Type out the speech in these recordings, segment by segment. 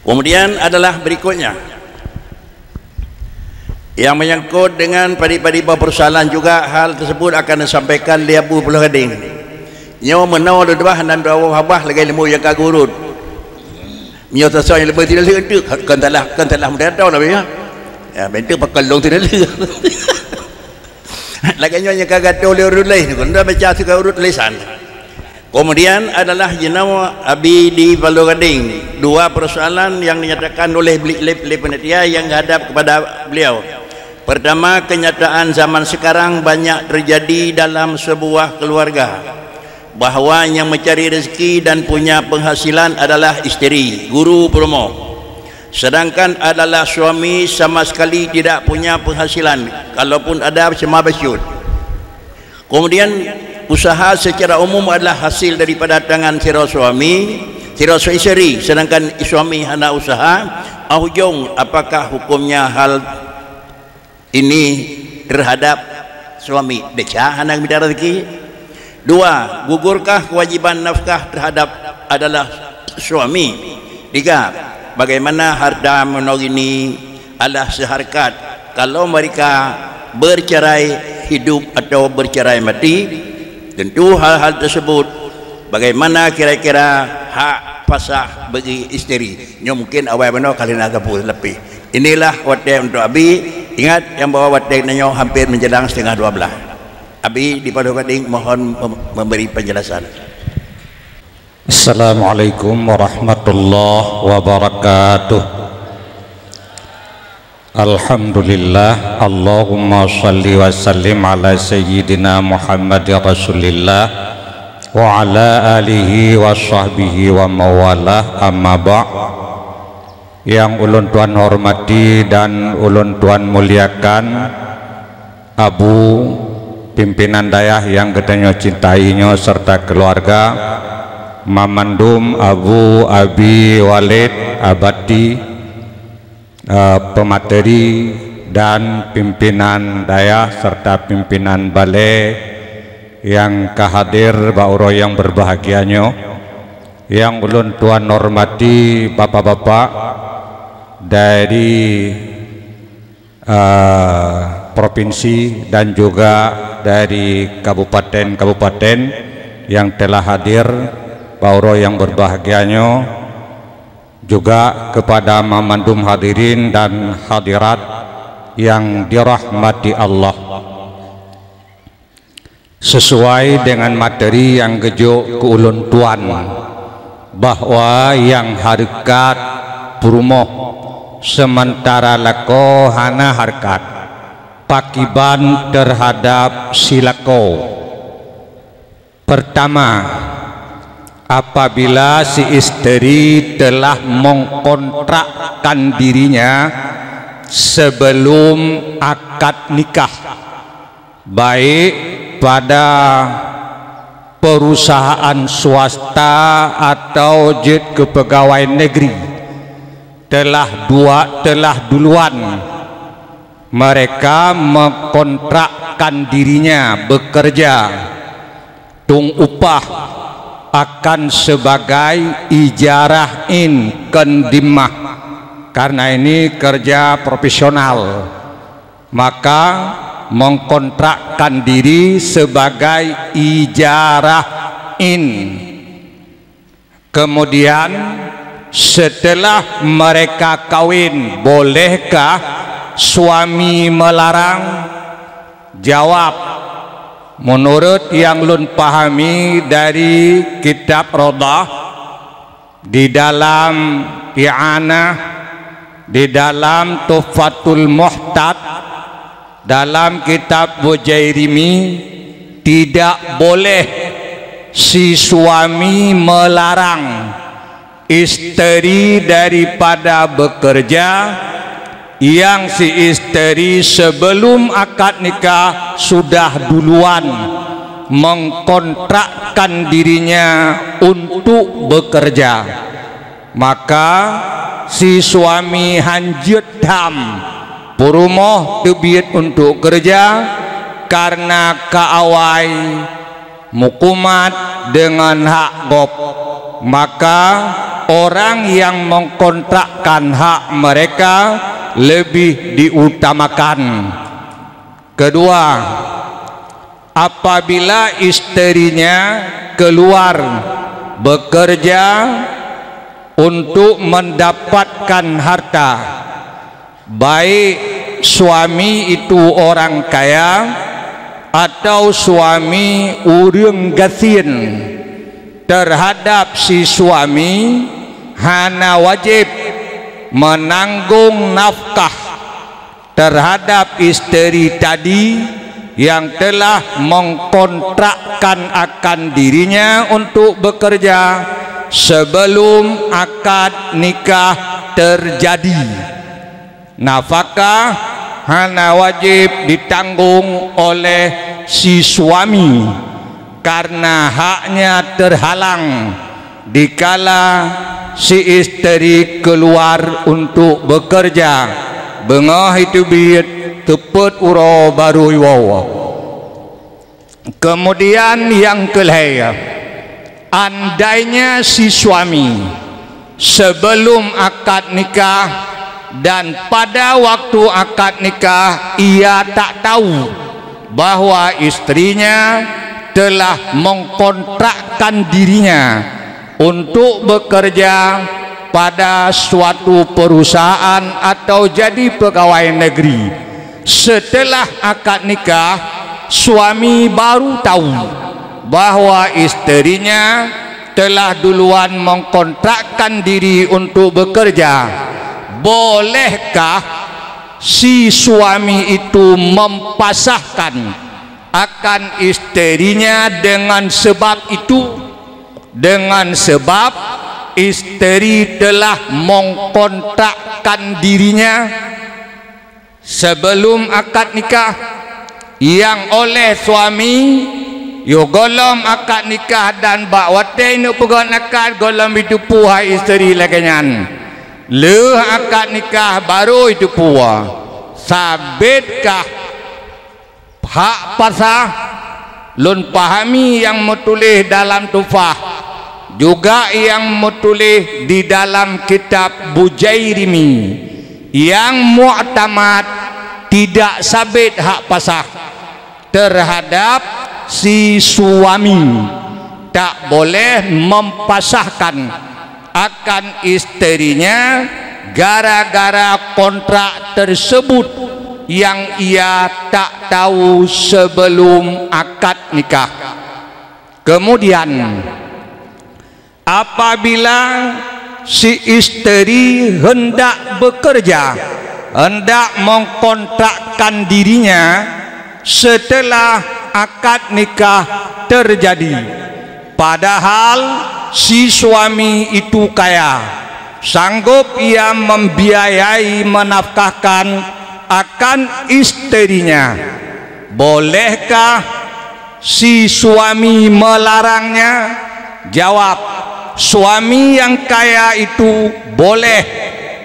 Kemudian adalah berikutnya yang menyangkut dengan pada persoalan juga. Hal tersebut akan disampaikan di Abu Pulau Gading nyawa menau dua dan dua habah lagi lemu yang kagurut nyawa tasawuf yang lebih tidak lewat kan telah mendatang lah ya bentuk pakalong tidak lewat lagi nyawa yang kagak tahu lewat lain kan dah baca suka urut lisan. Kemudian adalah jenama Abi di Pulau Gading, dua persoalan yang dinyatakan oleh panitia yang hadap kepada beliau. Pertama, kenyataan zaman sekarang banyak terjadi dalam sebuah keluarga bahawa yang mencari rezeki dan punya penghasilan adalah isteri, guru promo, sedangkan adalah suami sama sekali tidak punya penghasilan, kalaupun ada cuma bersyut. Kemudian usaha secara umum adalah hasil daripada tangan sira suami, sira isteri, sedangkan suami hana usaha. Ahujung, apakah hukumnya hal ini terhadap suami? Deca hana minta rezeki. Dua, gugurkah kewajiban nafkah terhadap adalah suami? Tiga, bagaimana harta menor ini adalah seharkat kalau mereka bercerai hidup atau bercerai mati? Tentu hal-hal tersebut bagaimana kira-kira hak pasah bagi isteri nya mungkin awal benar kali nak kapur lebih. Inilah wadah untuk Abi. Ingat yang bawa wadah nanya hampir menjelang 11:30. Abi di Pulau Gading mohon memberi penjelasan. Assalamualaikum warahmatullahi wabarakatuh. Alhamdulillah, Allahumma salli wa sallim ala sayyidina Muhammad Rasulillah wa ala alihi wa sahbihi wa mawalah, amma ba'. Yang ulun tuan hormati dan ulun tuan muliakan, Abu pimpinan dayah yang katanya cintainya serta keluarga, Mamandum Abu Abi Walid Abadi, pemateri dan pimpinan dayah serta pimpinan balai yang kehadir bauro yang berbahagianya, yang ulun tuan hormati bapak-bapak dari provinsi dan juga dari kabupaten-kabupaten yang telah hadir, bauro yang berbahagianya, juga kepada mamandum hadirin dan hadirat yang dirahmati Allah. Sesuai dengan materi yang gejo ke ulun tuan, bahwa yang harkat perumoh sementara lako hana harkat pakiban terhadap silako. Pertama, apabila si istri telah mengkontrakkan dirinya sebelum akad nikah, baik pada perusahaan swasta atau jet kepegawaian negeri, telah duluan mereka mengkontrakkan dirinya bekerja, tung upah akan sebagai ijarah in kendimah, karena ini kerja profesional, maka mengkontrakkan diri sebagai ijarah in. Kemudian setelah mereka kawin, bolehkah suami melarang? Jawab, menurut yang lun pahami dari kitab Rodah, di dalam I'anah, di dalam Tuhfatul Muhtad, dalam kitab Bujairimi, tidak boleh si suami melarang istri daripada bekerja yang si istri sebelum akad nikah sudah duluan mengkontrakkan dirinya untuk bekerja. Maka si suami hanjut ham purumoh tebiat untuk kerja karena kaawai mukumat dengan hak gop maka orang yang mengkontrakkan hak mereka lebih diutamakan. Kedua, apabila istrinya keluar bekerja untuk mendapatkan harta, baik suami itu orang kaya atau suami urang gasin, terhadap si suami hana wajib menanggung nafkah terhadap istri tadi yang telah mengkontrakkan akan dirinya untuk bekerja sebelum akad nikah terjadi. Nafkah hana wajib ditanggung oleh si suami karena haknya terhalang dikala si istri keluar untuk bekerja. Bengah itu biat tepat uro baru iwawa. Kemudian yang kelima, andainya si suami sebelum akad nikah dan pada waktu akad nikah ia tak tahu bahwa istrinya telah mengkontrakkan dirinya untuk bekerja pada suatu perusahaan atau jadi pegawai negeri. Setelah akad nikah, suami baru tahu bahwa istrinya telah duluan mengkontrakkan diri untuk bekerja. Bolehkah si suami itu mempasahkan akan istrinya dengan sebab itu? Dengan sebab istri telah mengkontrakkan dirinya sebelum akad nikah, yang oleh suami yo golom akad nikah dan bak wate nu pegon akad golom itu puha istri lakenyan le akad nikah baru itu puha. Sabitkah hak pasah lun pahami yang metulis dalam tufah, juga yang metulis di dalam kitab Bujairimi, yang mu'tamad tidak sabit hak pasah terhadap si suami, tak boleh mempasahkan akan istrinya gara-gara kontrak tersebut yang ia tak tahu sebelum akad nikah. Kemudian apabila si istri hendak bekerja, hendak mengkontrakkan dirinya setelah akad nikah terjadi, padahal si suami itu kaya, sanggup ia membiayai menafkahkan akan istrinya, bolehkah si suami melarangnya? Jawab, suami yang kaya itu boleh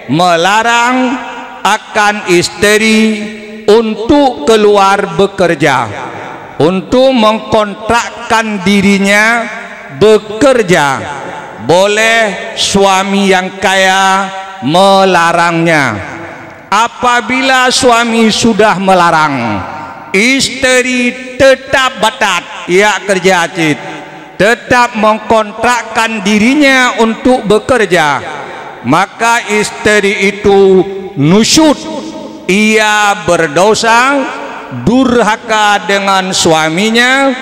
melarang akan istri untuk keluar bekerja, untuk mengkontrakkan dirinya bekerja. Boleh suami yang kaya melarangnya. Apabila suami sudah melarang, istri tetap batat, ia kerja cit, tetap mengkontrakkan dirinya untuk bekerja, maka istri itu nusyud, ia berdosa, durhaka dengan suaminya,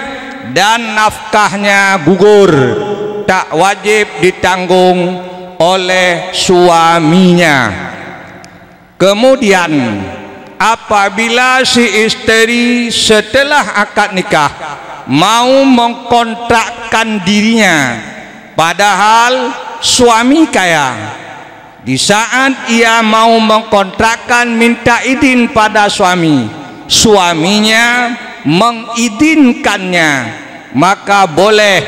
dan nafkahnya gugur, tak wajib ditanggung oleh suaminya. Kemudian apabila si istri setelah akad nikah mau mengkontrakkan dirinya, padahal suami kaya, di saat ia mau mengkontrakkan minta izin pada suami, suaminya mengizinkannya, maka boleh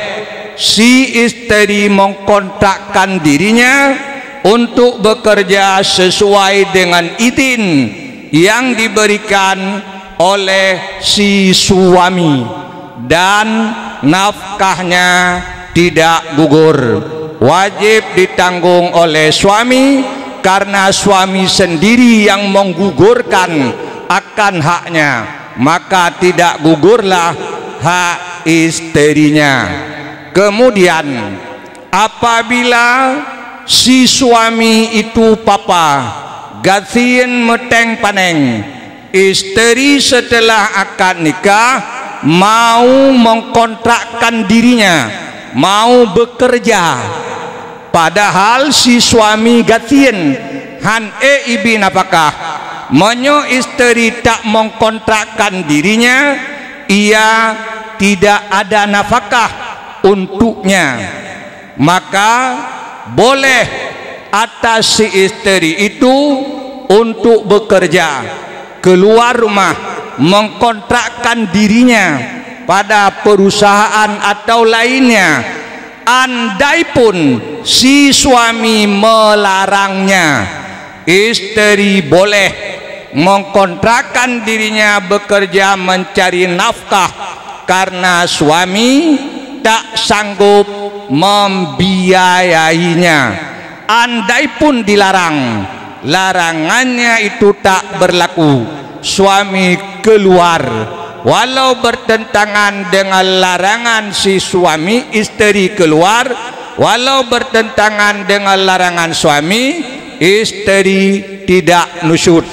si istri mengkontrakkan dirinya untuk bekerja sesuai dengan izin yang diberikan oleh si suami, dan nafkahnya tidak gugur. wajib ditanggung oleh suami karena suami sendiri yang menggugurkan akan haknya, maka tidak gugurlah hak istrinya. Kemudian apabila si suami itu papa gathien meteng paneng, istri setelah akad nikah mau mengkontrakkan dirinya, mau bekerja, padahal si suami gathien han ibi napakah, menyo istri tak mengkontrakkan dirinya, ia tidak ada nafkah untuknya, maka boleh atas si istri itu untuk bekerja, keluar rumah, mengkontrakkan dirinya pada perusahaan atau lainnya, andai pun si suami melarangnya, istri boleh mengkontrakkan dirinya bekerja mencari nafkah karena suami tak sanggup membiayainya. Andai pun dilarang, larangannya itu tak berlaku, suami keluar walau bertentangan dengan larangan si suami, istri keluar walau bertentangan dengan larangan suami, istri tidak nusyud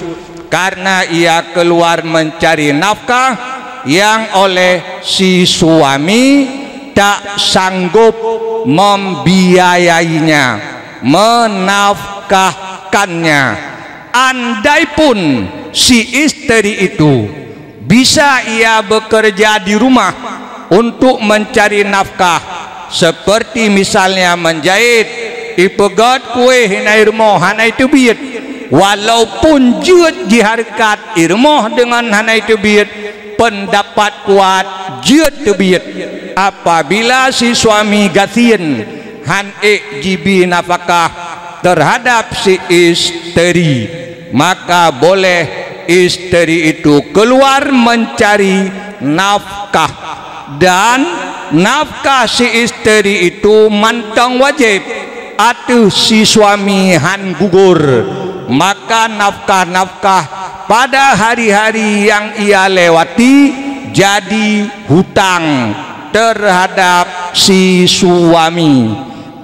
karena ia keluar mencari nafkah yang oleh si suami tak sanggup membiayainya, menafkahkannya. Andai pun si istri itu bisa ia bekerja di rumah untuk mencari nafkah, seperti misalnya menjahit, ipegat kue hinai rumah hanai tu biit, walaupun jut diharkat irmoh dengan hanai tu biit, pendapat kuat jut tu biit. Apabila si suami gathien han jibi nafkah terhadap si istri, maka boleh istri itu keluar mencari nafkah, dan nafkah si istri itu mantang wajib atuh si suami han gugur, maka nafkah-nafkah pada hari-hari yang ia lewati jadi hutang terhadap si suami,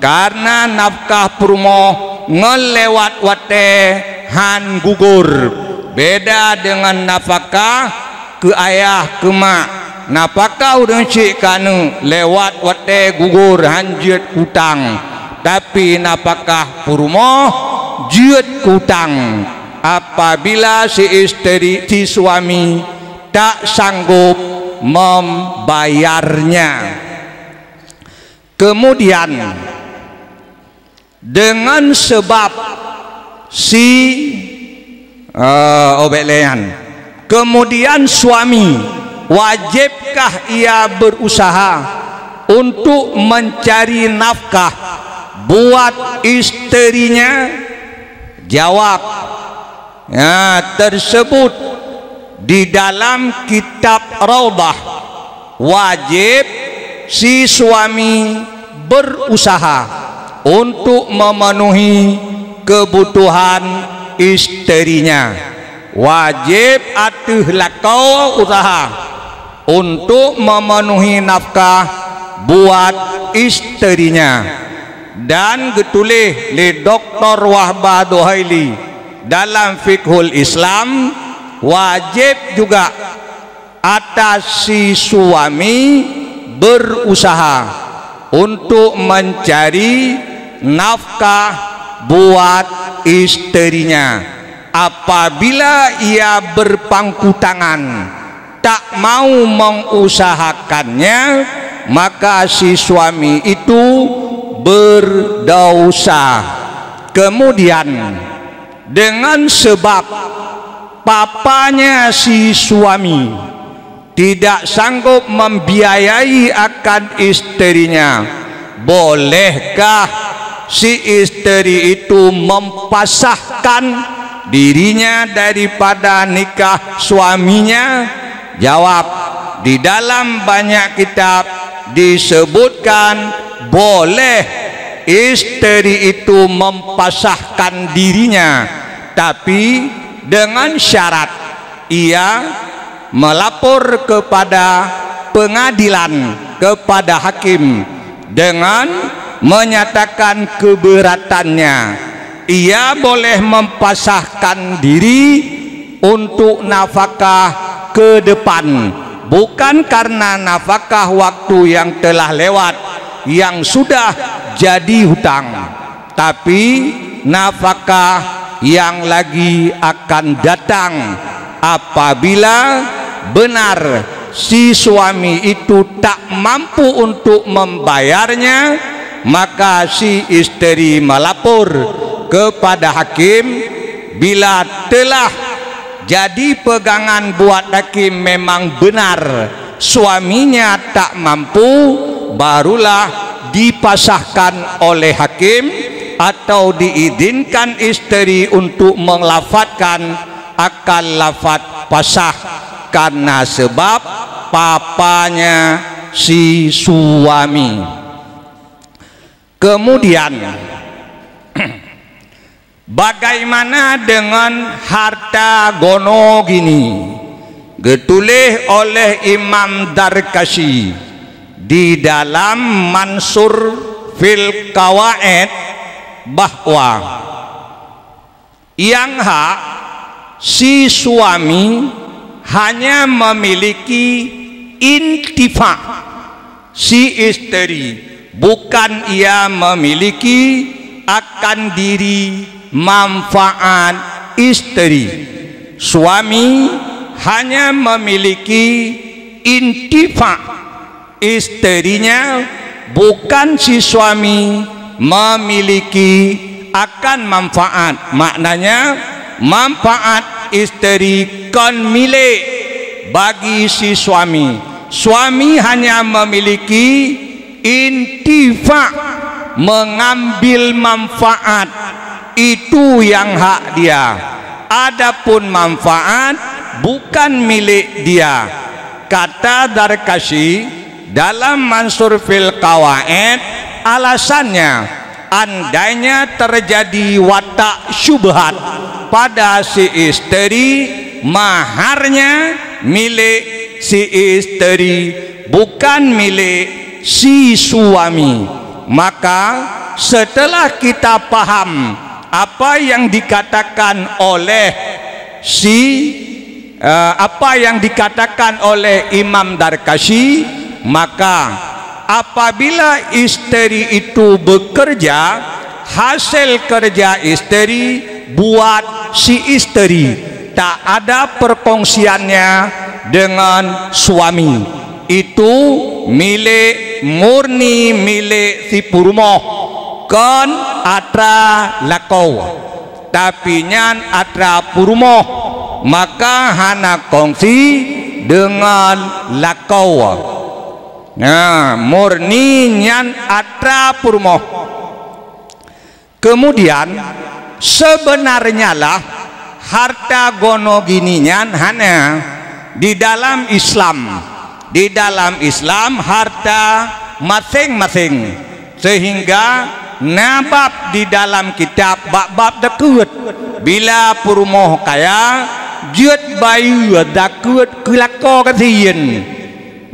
karena nafkah prumo ngelewat wate han gugur. Beda dengan nafkah ke ayah ke mak, nafkah udah cik kanu lewat wate gugur hanjut hutang, tapi nafkah prumo jut hutang apabila si istri si suami tak sanggup membayarnya. Kemudian dengan sebab si obelean, kemudian suami wajibkah ia berusaha untuk mencari nafkah buat istrinya? Jawab tersebut di dalam kitab Raudah, wajib si suami berusaha untuk memenuhi kebutuhan istrinya. Wajib atuh lakau usaha untuk memenuhi nafkah buat istrinya. Dan getulih li Dr. Wahbah Dohaili dalam Fiqhul Islam, wajib juga atas si suami berusaha untuk mencari nafkah buat istrinya. Apabila ia berpangku tangan tak mau mengusahakannya, maka si suami itu berdosa. Kemudian dengan sebab papanya si suami tidak sanggup membiayai akan istrinya, bolehkah si istri itu mempasahkan dirinya daripada nikah suaminya? Jawab, di dalam banyak kitab disebutkan boleh istri itu mempasahkan dirinya, tapi dengan syarat ia melapor kepada pengadilan, kepada hakim dengan menyatakan keberatannya. Ia boleh mempasahkan diri untuk nafkah ke depan, bukan karena nafkah waktu yang telah lewat yang sudah jadi hutang, tapi nafkah yang lagi akan datang apabila benar si suami itu tak mampu untuk membayarnya, maka si istri melapor kepada hakim. Bila telah jadi pegangan buat hakim memang benar suaminya tak mampu, barulah dipasahkan oleh hakim atau diizinkan istri untuk melafadzkan akal lafaz pasah karena sebab papanya si suami. Kemudian bagaimana dengan harta gono gini? Ditulis oleh Imam Darkashi di dalam Mansur fil Qawaid bahwa yang hak si suami hanya memiliki intifa si istri, bukan ia memiliki akan diri manfaat istri. Suami hanya memiliki intifa istrinya, bukan si suami memiliki akan manfaat. Maknanya manfaat istri kan milik bagi si suami. Suami hanya memiliki intifa, mengambil manfaat, itu yang hak dia. Adapun manfaat bukan milik dia. Kata Darkashi dalam Mansur fil Qawaid, alasannya andainya terjadi watak syubhat pada si istri, maharnya milik si istri, bukan milik si suami. Maka setelah kita paham apa yang dikatakan oleh Imam Darkashi, maka apabila istri itu bekerja, hasil kerja istri buat si istri, tak ada perkongsiannya dengan suami. Itu milik murni milik si purmoh, kon atra lakau, tapi nyan atra purmoh, maka hana kongsi dengan lakau. Nah, murni nyan atra purmoh. Kemudian sebenarnya lah harta gono gini nyan hana di dalam Islam. Di dalam Islam harta masing-masing, sehingga nabab di dalam kitab bab dekut bila purmoh kaya jut bayu dakut kelako kasien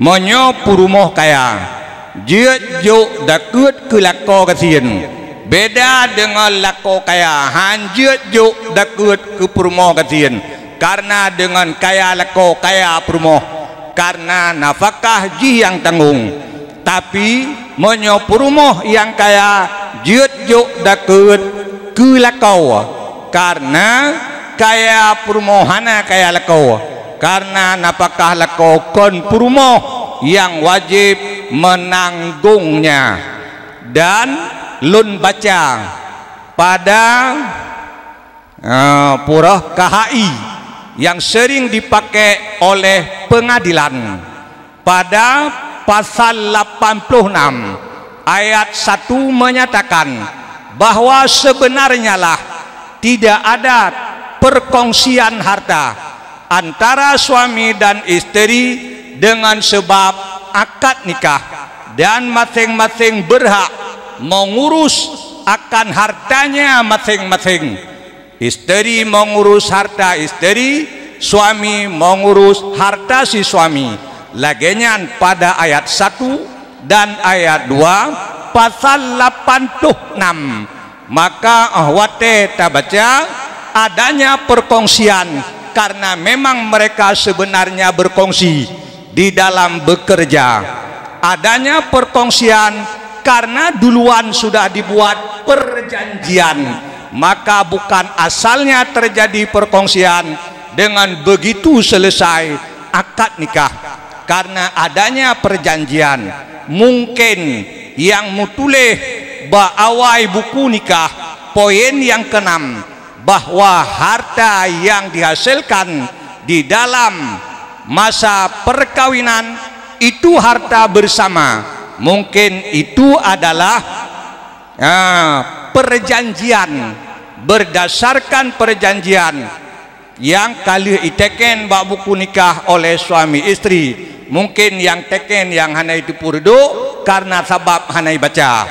monyo purmoh kaya jut juk dakut kelako kasien. Beda dengan lako kaya hanjut juk dakut ke purmoh kasien. Karena dengan kaya lako kaya purmoh, karena nafkah ji yang tanggung. Tapi monyo purmoh yang kaya jut juk dakut ke lakau, karena kaya purmohana kaya lakau, karena nafkah lakau kon purmoh yang wajib menanggungnya. Dan lun baca pada purah KHI yang sering dipakai oleh pengadilan pada pasal 86 ayat 1 menyatakan bahwa sebenarnya lah tidak ada perkongsian harta antara suami dan istri dengan sebab akad nikah, dan masing-masing berhak mengurus akan hartanya masing-masing. Istri mengurus harta istri, suami mengurus harta si suami. Lagian pada ayat 1 dan ayat 2 pasal 86, maka ahwate tabaca adanya perkongsian, karena memang mereka sebenarnya berkongsi di dalam bekerja. Adanya perkongsian karena duluan sudah dibuat perjanjian, maka bukan asalnya terjadi perkongsian dengan begitu selesai akad nikah. Karena adanya perjanjian, mungkin yang mutuleh ba'awai buku nikah poin yang ke-6, bahwa harta yang dihasilkan di dalam masa perkawinan itu harta bersama. Mungkin itu adalah perjanjian, berdasarkan perjanjian yang kali iteken bak buku nikah oleh suami istri. Mungkin yang teken yang hanai itu purdu karena sebab hanai baca.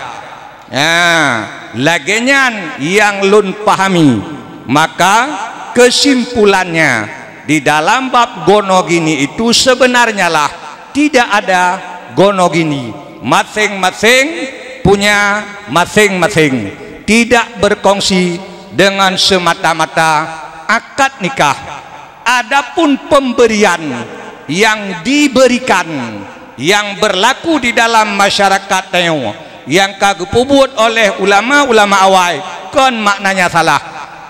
Lagian yang lun pahami, maka kesimpulannya di dalam bab gono gini itu sebenarnya lah tidak ada gono gini. Masing-masing punya masing-masing, tidak berkongsi dengan semata-mata akad nikah. Adapun pemberian yang diberikan, yang berlaku di dalam masyarakat teo, yang kagepubut oleh ulama-ulama awal, kan maknanya salah.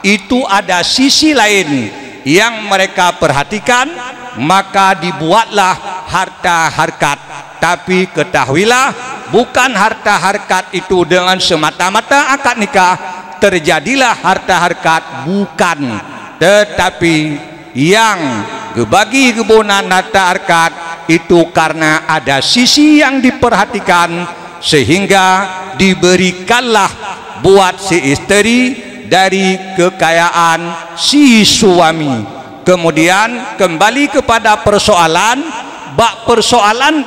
Itu ada sisi lain yang mereka perhatikan, maka dibuatlah harta harkat. Tapi ketahuilah, bukan harta harkat itu dengan semata-mata akad nikah terjadilah harta harkat, bukan. Tetapi yang gebagi gebonan harta harkat itu karena ada sisi yang diperhatikan, sehingga diberikanlah buat si istri dari kekayaan si suami. Kemudian kembali kepada persoalan, bak persoalan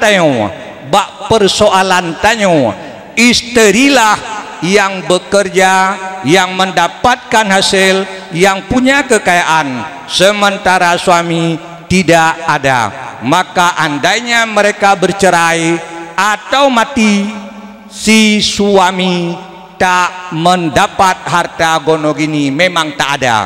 tanyo, istrilah yang bekerja, yang mendapatkan hasil, yang punya kekayaan, sementara suami tidak ada. Maka andainya mereka bercerai atau mati, si suami tak mendapat harta gono gini, memang tak ada.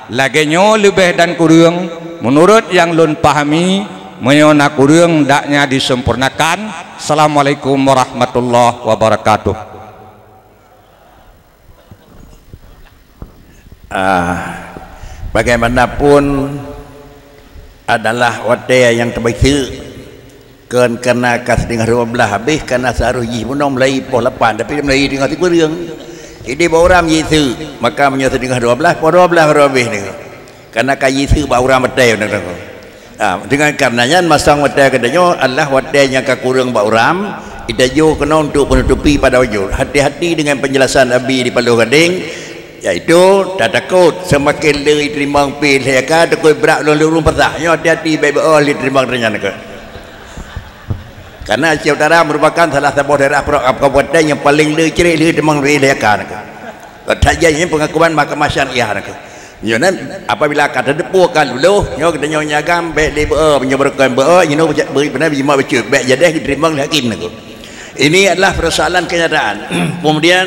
Lagenyo lebih dan kurang menurut yang lun pahami, menyona kurang daknya disempurnakan. Assalamualaikum warahmatullahi wabarakatuh. Bagaimanapun adalah wadai yang terbaik kena kas dengan 12 habis karena seharusnya menong mulai poh 8 tapi mulai dengan 3 រឿងjadi bauram yisu maka menyatu dengan 12 poh 12 habis ni karena kayisu bauram wadai dengan karenanya masang wadai katanya adalah wadai yang kurang bauram idayo kena untuk menutupi pada wujud. Hati-hati dengan penjelasan Abi di Paluh Gading, yaitu tak takut semakin lari terima pilih ka takut berak lulung pasahnya. Hati-hati baik oleh terima ternyata. Karena Aceh Utara merupakan salah satu daerah kabupaten yang paling leceh terima pilih ka. Katanya pengakuan Mahkamah Syariah. Jadi apabila kata depukan dulu, nyo kita nyonya gam baik lebih menyebarkan baik, nyo beri benar bima baca baik jadi diterima hakim. Ini adalah persoalan kenyataan. Kemudian